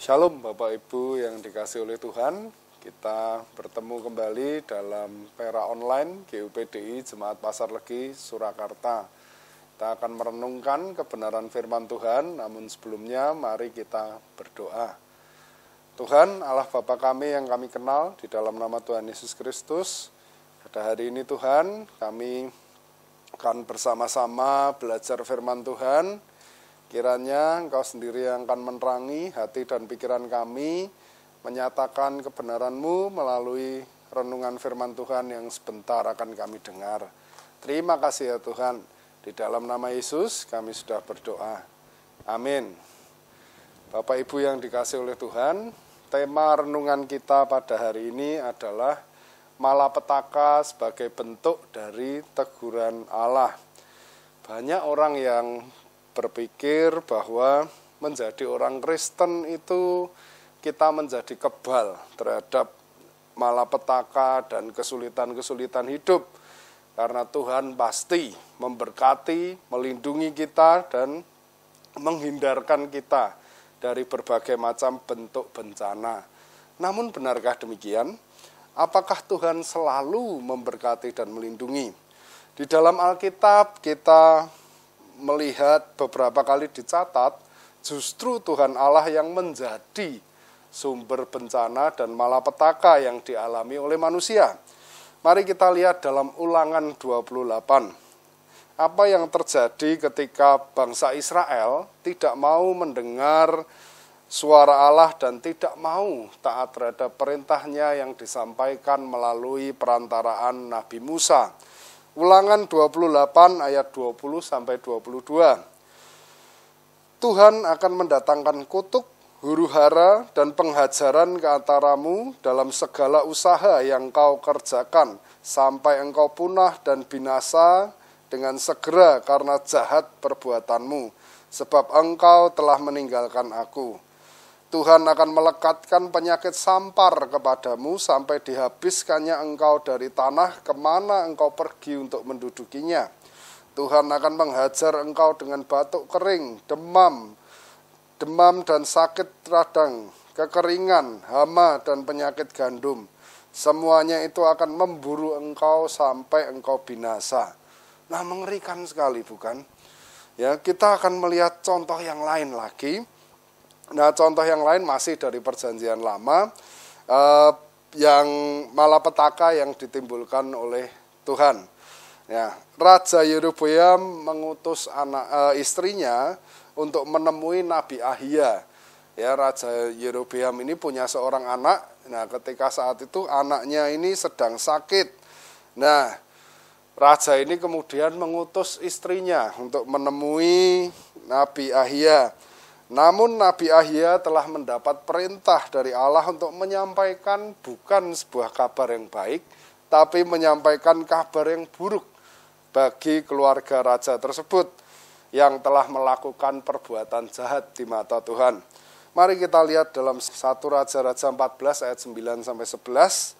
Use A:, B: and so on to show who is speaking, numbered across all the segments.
A: Shalom Bapak Ibu yang dikasih oleh Tuhan. Kita bertemu kembali dalam Pera Online GUPDI Jemaat Pasar Legi Surakarta. Kita akan merenungkan kebenaran firman Tuhan, namun sebelumnya mari kita berdoa. Tuhan Allah Bapa kami yang kami kenal, di dalam nama Tuhan Yesus Kristus, pada hari ini Tuhan kami akan bersama-sama belajar firman Tuhan. Kiranya Engkau sendiri yang akan menerangi hati dan pikiran kami, menyatakan kebenaran-Mu melalui renungan firman Tuhan yang sebentar akan kami dengar. Terima kasih ya Tuhan, di dalam nama Yesus kami sudah berdoa. Amin. Bapak Ibu yang dikasih oleh Tuhan, tema renungan kita pada hari ini adalah malapetaka sebagai bentuk dari teguran Allah. Banyak orang yang berpikir bahwa menjadi orang Kristen itu kita menjadi kebal terhadap malapetaka dan kesulitan-kesulitan hidup. Karena Tuhan pasti memberkati, melindungi kita dan menghindarkan kita dari berbagai macam bentuk bencana. Namun benarkah demikian? Apakah Tuhan selalu memberkati dan melindungi? Di dalam Alkitab kita melihat beberapa kali dicatat, justru Tuhan Allah yang menjadi sumber bencana dan malapetaka yang dialami oleh manusia. Mari kita lihat dalam Ulangan 28. Apa yang terjadi ketika bangsa Israel tidak mau mendengar suara Allah dan tidak mau taat terhadap perintahnya yang disampaikan melalui perantaraan Nabi Musa. Ulangan 28 ayat 20 sampai 22. Tuhan akan mendatangkan kutuk, huru-hara dan penghajaran ke antaramu dalam segala usaha yang kau kerjakan sampai engkau punah dan binasa dengan segera karena jahat perbuatanmu, sebab engkau telah meninggalkan aku. Tuhan akan melekatkan penyakit sampar kepadamu sampai dihabiskannya engkau dari tanah kemana engkau pergi untuk mendudukinya. Tuhan akan menghajar engkau dengan batuk kering, demam dan sakit radang, kekeringan, hama dan penyakit gandum. Semuanya itu akan memburu engkau sampai engkau binasa. Nah, mengerikan sekali bukan? Ya, kita akan melihat contoh yang lain lagi. Nah, contoh yang lain masih dari Perjanjian Lama, yang malapetaka yang ditimbulkan oleh Tuhan. Ya, Raja Yerobeam mengutus istrinya untuk menemui Nabi Ahia. Ya, Raja Yerobeam ini punya seorang anak. Nah, ketika saat itu anaknya ini sedang sakit. Nah, raja ini kemudian mengutus istrinya untuk menemui Nabi Ahia. Namun Nabi Ahia telah mendapat perintah dari Allah untuk menyampaikan bukan sebuah kabar yang baik, tapi menyampaikan kabar yang buruk bagi keluarga raja tersebut yang telah melakukan perbuatan jahat di mata Tuhan. Mari kita lihat dalam 1 Raja-Raja 14 ayat 9 sampai 11.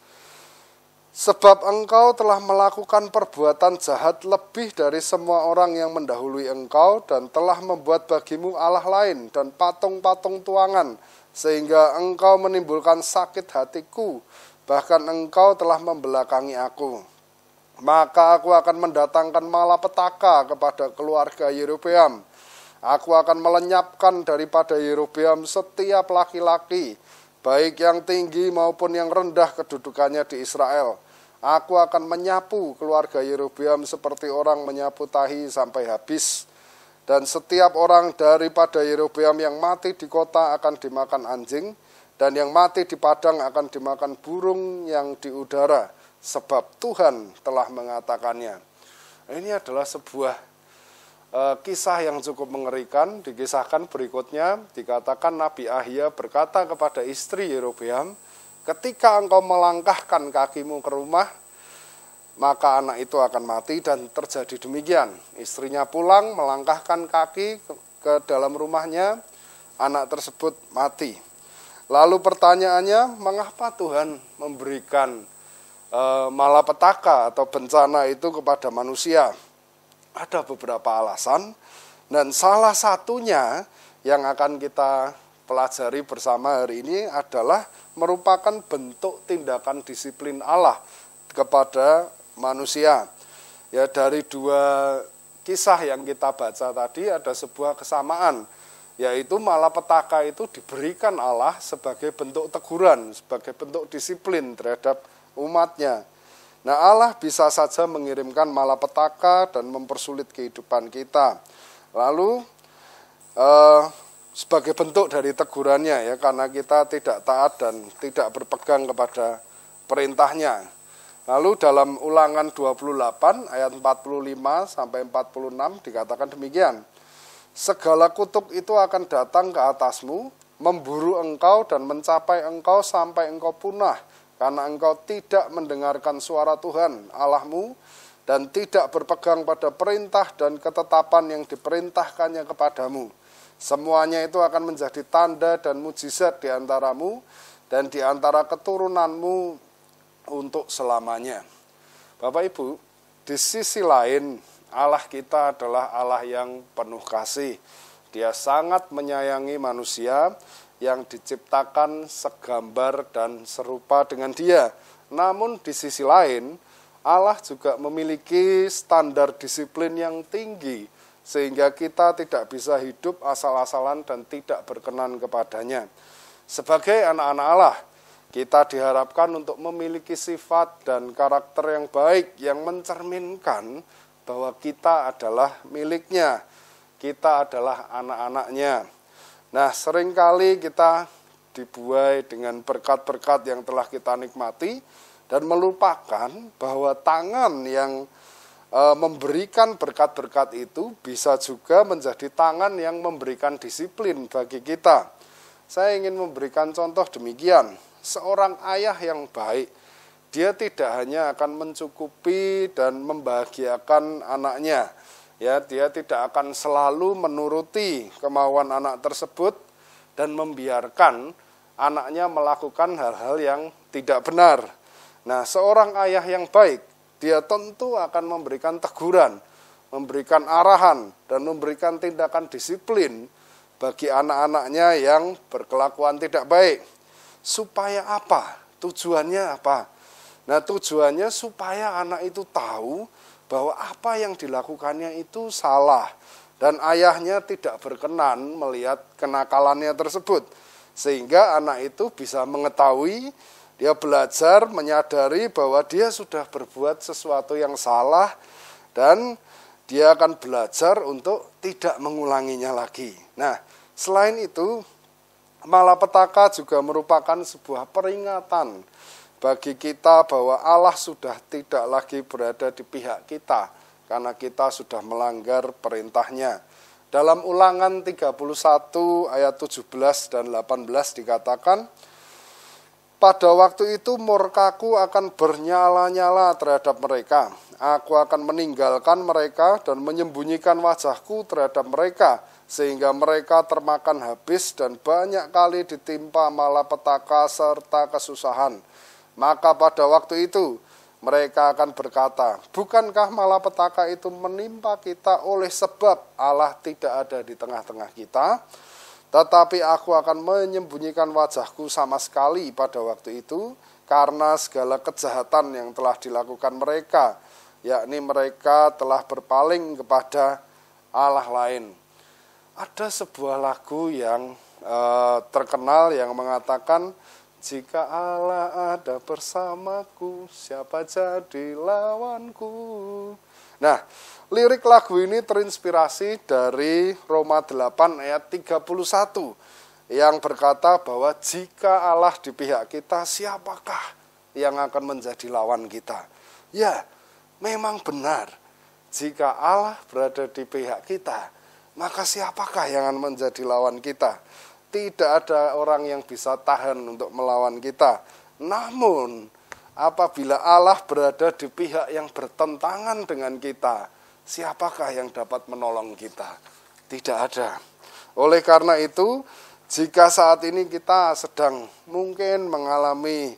A: Sebab engkau telah melakukan perbuatan jahat lebih dari semua orang yang mendahului engkau dan telah membuat bagimu Allah lain dan patung-patung tuangan sehingga engkau menimbulkan sakit hatiku, bahkan engkau telah membelakangi aku. Maka aku akan mendatangkan malapetaka kepada keluarga Yerobeam. Aku akan melenyapkan daripada Yerobeam setiap laki-laki, baik yang tinggi maupun yang rendah kedudukannya di Israel. Aku akan menyapu keluarga Yerobeam seperti orang menyapu tahi sampai habis. Dan setiap orang daripada Yerobeam yang mati di kota akan dimakan anjing, dan yang mati di padang akan dimakan burung yang di udara, sebab Tuhan telah mengatakannya. Ini adalah sebuah kisah yang cukup mengerikan. Dikisahkan berikutnya, dikatakan Nabi Ahia berkata kepada istri Yerobeam, ketika engkau melangkahkan kakimu ke rumah, maka anak itu akan mati, dan terjadi demikian. Istrinya pulang melangkahkan kaki ke dalam rumahnya, anak tersebut mati. Lalu pertanyaannya, mengapa Tuhan memberikan malapetaka atau bencana itu kepada manusia? Ada beberapa alasan, dan salah satunya yang akan kita pelajari bersama hari ini adalah merupakan bentuk tindakan disiplin Allah kepada manusia. Ya, dari dua kisah yang kita baca tadi ada sebuah kesamaan, yaitu malapetaka itu diberikan Allah sebagai bentuk teguran, sebagai bentuk disiplin terhadap umatnya. Nah, Allah bisa saja mengirimkan malapetaka dan mempersulit kehidupan kita. Lalu sebagai bentuk dari tegurannya, ya, karena kita tidak taat dan tidak berpegang kepada perintahnya. Lalu dalam Ulangan 28 ayat 45 sampai 46 dikatakan demikian. Segala kutuk itu akan datang ke atasmu, memburu engkau dan mencapai engkau sampai engkau punah, karena engkau tidak mendengarkan suara Tuhan Allahmu dan tidak berpegang pada perintah dan ketetapan yang diperintahkannya kepadamu. Semuanya itu akan menjadi tanda dan mujizat di antaramu dan di antara keturunanmu untuk selamanya. Bapak Ibu, di sisi lain Allah kita adalah Allah yang penuh kasih. Dia sangat menyayangi manusia yang diciptakan segambar dan serupa dengan Dia. Namun di sisi lain Allah juga memiliki standar disiplin yang tinggi, sehingga kita tidak bisa hidup asal-asalan dan tidak berkenan kepadanya. Sebagai anak-anak Allah, kita diharapkan untuk memiliki sifat dan karakter yang baik yang mencerminkan bahwa kita adalah miliknya, kita adalah anak-anaknya. Nah, seringkali kita dibuai dengan berkat-berkat yang telah kita nikmati dan melupakan bahwa tangan yang memberikan berkat-berkat itu bisa juga menjadi tangan yang memberikan disiplin bagi kita. Saya ingin memberikan contoh demikian. Seorang ayah yang baik, dia tidak hanya akan mencukupi dan membahagiakan anaknya, ya, dia tidak akan selalu menuruti kemauan anak tersebut dan membiarkan anaknya melakukan hal-hal yang tidak benar. Nah, seorang ayah yang baik, dia tentu akan memberikan teguran, memberikan arahan, dan memberikan tindakan disiplin bagi anak-anaknya yang berkelakuan tidak baik. Supaya apa? Tujuannya apa? Nah, tujuannya supaya anak itu tahu bahwa apa yang dilakukannya itu salah. Dan ayahnya tidak berkenan melihat kenakalannya tersebut. Sehingga anak itu bisa mengetahui, dia belajar menyadari bahwa dia sudah berbuat sesuatu yang salah. Dan dia akan belajar untuk tidak mengulanginya lagi. Nah, selain itu, malapetaka juga merupakan sebuah peringatan bagi kita bahwa Allah sudah tidak lagi berada di pihak kita karena kita sudah melanggar perintahnya. Dalam Ulangan 31 ayat 17 dan 18 dikatakan, pada waktu itu murkaku akan bernyala-nyala terhadap mereka. Aku akan meninggalkan mereka dan menyembunyikan wajahku terhadap mereka, sehingga mereka termakan habis dan banyak kali ditimpa malapetaka serta kesusahan. Maka pada waktu itu mereka akan berkata, bukankah malapetaka itu menimpa kita oleh sebab Allah tidak ada di tengah-tengah kita? Tetapi aku akan menyembunyikan wajahku sama sekali pada waktu itu, karena segala kejahatan yang telah dilakukan mereka, yakni mereka telah berpaling kepada Allah lain. Ada sebuah lagu yang terkenal yang mengatakan, jika Allah ada bersamaku, siapa jadi lawanku. Nah, lirik lagu ini terinspirasi dari Roma 8 ayat 31 yang berkata bahwa jika Allah di pihak kita, siapakah yang akan menjadi lawan kita? Ya, memang benar. Jika Allah berada di pihak kita, maka siapakah yang akan menjadi lawan kita? Tidak ada orang yang bisa tahan untuk melawan kita. Namun, apabila Allah berada di pihak yang bertentangan dengan kita, siapakah yang dapat menolong kita? Tidak ada. Oleh karena itu, jika saat ini kita sedang mungkin mengalami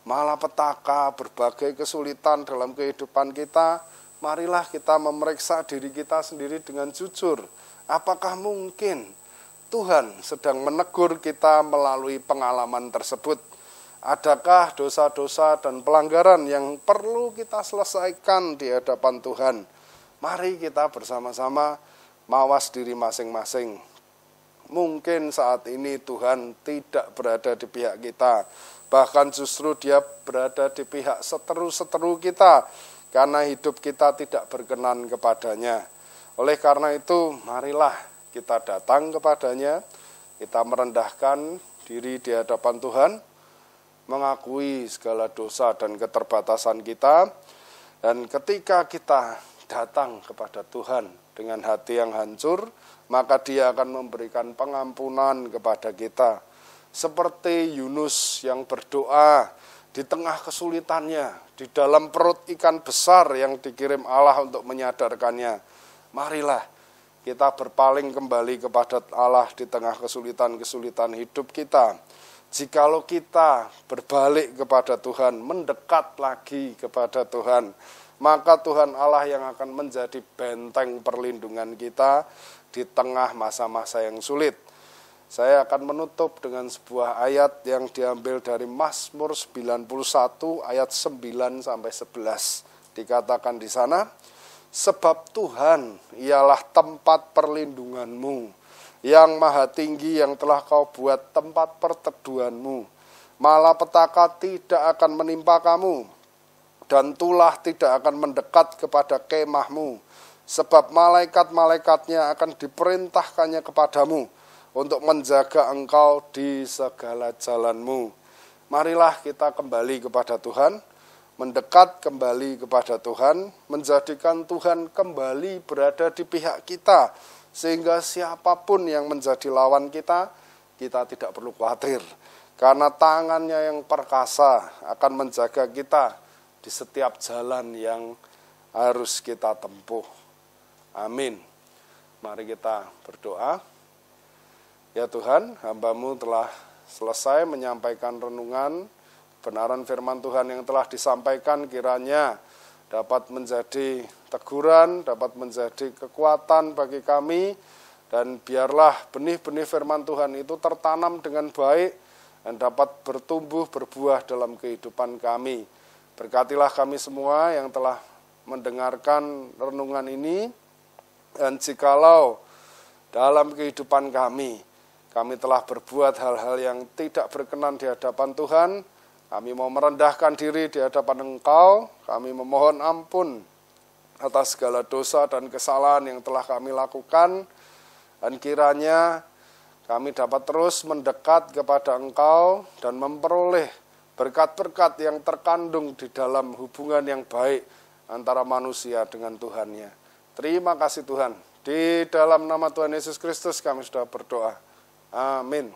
A: malapetaka, berbagai kesulitan dalam kehidupan kita, marilah kita memeriksa diri kita sendiri dengan jujur. Apakah mungkin Tuhan sedang menegur kita melalui pengalaman tersebut. Adakah dosa-dosa dan pelanggaran yang perlu kita selesaikan di hadapan Tuhan? Mari kita bersama-sama mawas diri masing-masing. Mungkin saat ini Tuhan tidak berada di pihak kita. Bahkan justru Dia berada di pihak seteru-seteru kita. Karena hidup kita tidak berkenan kepadanya. Oleh karena itu, marilah kita datang kepadanya. Kita merendahkan diri di hadapan Tuhan. Mengakui segala dosa dan keterbatasan kita. Dan ketika kita datang kepada Tuhan dengan hati yang hancur, maka Dia akan memberikan pengampunan kepada kita. Seperti Yunus yang berdoa di tengah kesulitannya, di dalam perut ikan besar yang dikirim Allah untuk menyadarkannya. Marilah kita berpaling kembali kepada Allah di tengah kesulitan-kesulitan hidup kita. Jikalau kita berbalik kepada Tuhan, mendekat lagi kepada Tuhan, maka Tuhan Allah yang akan menjadi benteng perlindungan kita di tengah masa-masa yang sulit. Saya akan menutup dengan sebuah ayat yang diambil dari Mazmur 91 ayat 9 sampai 11. Dikatakan di sana, sebab Tuhan ialah tempat perlindunganmu, yang maha tinggi yang telah kau buat tempat perteduhanmu. Malapetaka tidak akan menimpa kamu, dan tulah tidak akan mendekat kepada kemahmu, sebab malaikat-malaikatnya akan diperintahkannya kepadamu, untuk menjaga engkau di segala jalanmu. Marilah kita kembali kepada Tuhan, mendekat kembali kepada Tuhan, menjadikan Tuhan kembali berada di pihak kita, sehingga siapapun yang menjadi lawan kita, kita tidak perlu khawatir. Karena tangannya yang perkasa akan menjaga kita di setiap jalan yang harus kita tempuh. Amin. Mari kita berdoa. Ya Tuhan, hamba-Mu telah selesai menyampaikan renungan, kebenaran firman Tuhan yang telah disampaikan kiranya dapat menjadi teguran, dapat menjadi kekuatan bagi kami, dan biarlah benih-benih firman Tuhan itu tertanam dengan baik dan dapat bertumbuh, berbuah dalam kehidupan kami. Berkatilah kami semua yang telah mendengarkan renungan ini, dan jikalau dalam kehidupan kami telah berbuat hal-hal yang tidak berkenan di hadapan Tuhan, kami mau merendahkan diri di hadapan Engkau, kami memohon ampun atas segala dosa dan kesalahan yang telah kami lakukan, dan kiranya kami dapat terus mendekat kepada Engkau dan memperoleh berkat-berkat yang terkandung di dalam hubungan yang baik antara manusia dengan Tuhannya. Terima kasih Tuhan. Di dalam nama Tuhan Yesus Kristus kami sudah berdoa. Amin.